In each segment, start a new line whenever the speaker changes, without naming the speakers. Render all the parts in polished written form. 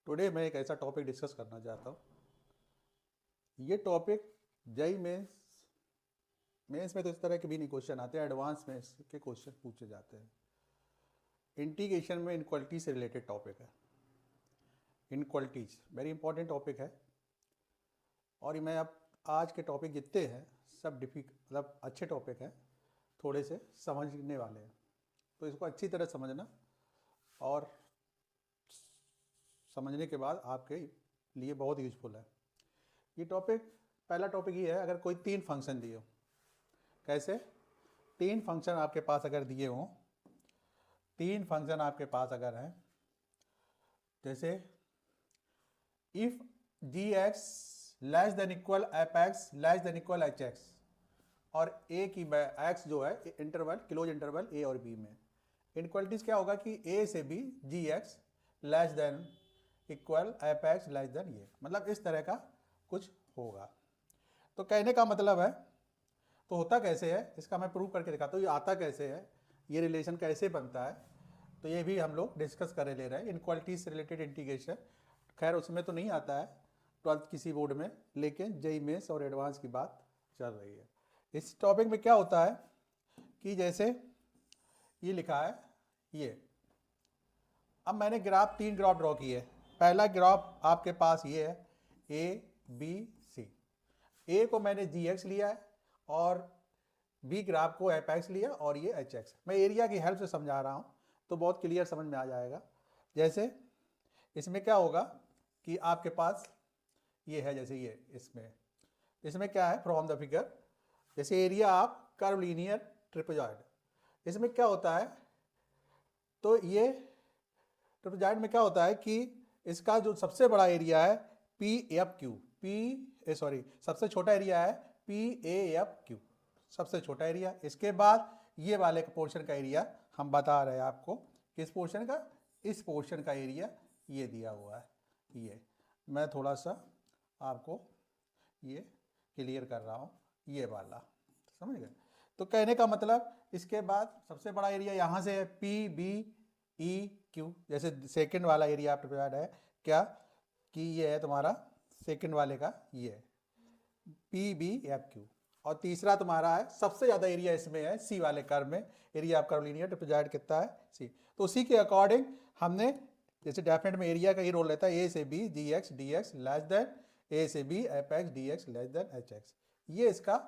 Today मैं एक ऐसा टॉपिक डिस्कस करना चाहता हूँ। ये टॉपिक जेई मेंस में तो इस तरह के भी नहीं क्वेश्चन आते हैं, एडवांस में के क्वेश्चन पूछे जाते हैं। इंटीग्रेशन में इनक्वालिटी से रिलेटेड टॉपिक है। इनक्वालिटीज वेरी इंपॉर्टेंट टॉपिक है और मैं अब आज के टॉपिक जितने हैं सब मतलब अच्छे टॉपिक हैं, थोड़े से समझने वाले हैं, तो इसको अच्छी तरह समझना और समझने के बाद आपके लिए बहुत यूजफुल है ये टॉपिक। पहला टॉपिक ये है, अगर कोई तीन फंक्शन दिए हो, कैसे तीन फंक्शन आपके पास अगर दिए हों, तीन फंक्शन आपके पास अगर हैं, जैसे if g x less than equal F x less than equal h x और ए की एक्स जो है इंटरवल क्लोज इंटरवल ए और बी में, इनक्वालिटीज क्या होगा कि ए से B G x less than equal F x less than ये, मतलब इस तरह का कुछ होगा। तो कहने का मतलब है, तो होता कैसे है इसका मैं प्रूव करके दिखाता हूँ। ये आता कैसे है, ये रिलेशन कैसे बनता है, तो ये भी हम लोग डिस्कस कर ले रहे हैं। इनक्वालिटी से रिलेटेड इंटीग्रेशन, खैर उसमें तो नहीं आता है 12th किसी बोर्ड में, लेकिन जेई मेंस और एडवांस की बात चल रही है। इस टॉपिक में क्या होता है कि जैसे ये लिखा है ये, अब मैंने तीन ग्राफ ड्रॉ किए। पहला ग्राफ आपके पास ये है ए बी सी। ए को मैंने जी एक्स लिया है और बी ग्राफ को एफ एक्स लिया और ये एच एक्स। मैं एरिया की हेल्प से समझा रहा हूँ तो बहुत क्लियर समझ में आ जाएगा। जैसे इसमें क्या होगा कि आपके पास ये है, जैसे ये इसमें क्या है फ्रॉम द फिगर, जैसे एरिया ऑफ कर्व लीनियर ट्रिपेजॉइड, इसमें क्या होता है, तो ये ट्रिपेजॉइड में क्या होता है कि इसका जो सबसे बड़ा एरिया है पी एफ क्यू, सबसे छोटा एरिया है पी ए एफ क्यू, सबसे छोटा एरिया। इसके बाद ये वाले पोर्शन का एरिया हम बता रहे हैं आपको, किस पोर्शन का, इस पोर्शन का एरिया ये दिया हुआ है। ये मैं थोड़ा सा आपको ये क्लियर कर रहा हूँ, ये वाला समझ गए। तो कहने का मतलब इसके बाद सबसे बड़ा एरिया यहाँ से है पी बी ई क्यू, जैसे सेकंड वाला एरिया आप प्रिपेयर्ड है क्या कि ये है तुम्हारा सेकंड वाले का, ये है पी बी एफ क्यू। और तीसरा तुम्हारा है सबसे ज़्यादा एरिया इसमें है सी वाले कर्व में, एरिया ऑफ कर्व लीनियर ट्रिपेजॉइड कितना है सी। तो उसी के अकॉर्डिंग हमने, जैसे डेफिनेट में एरिया का ही रोल रहता है, ए से B G X D X less than A से B F X D X less than H X. ये इसका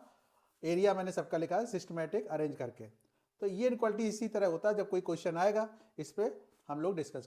एरिया मैंने सबका लिखा है सिस्टमेटिक अरेंज करके। तो ये इनक्वालिटी इसी तरह होता है, जब कोई क्वेश्चन आएगा इस पर हम लोग डिस्कस करेंगे।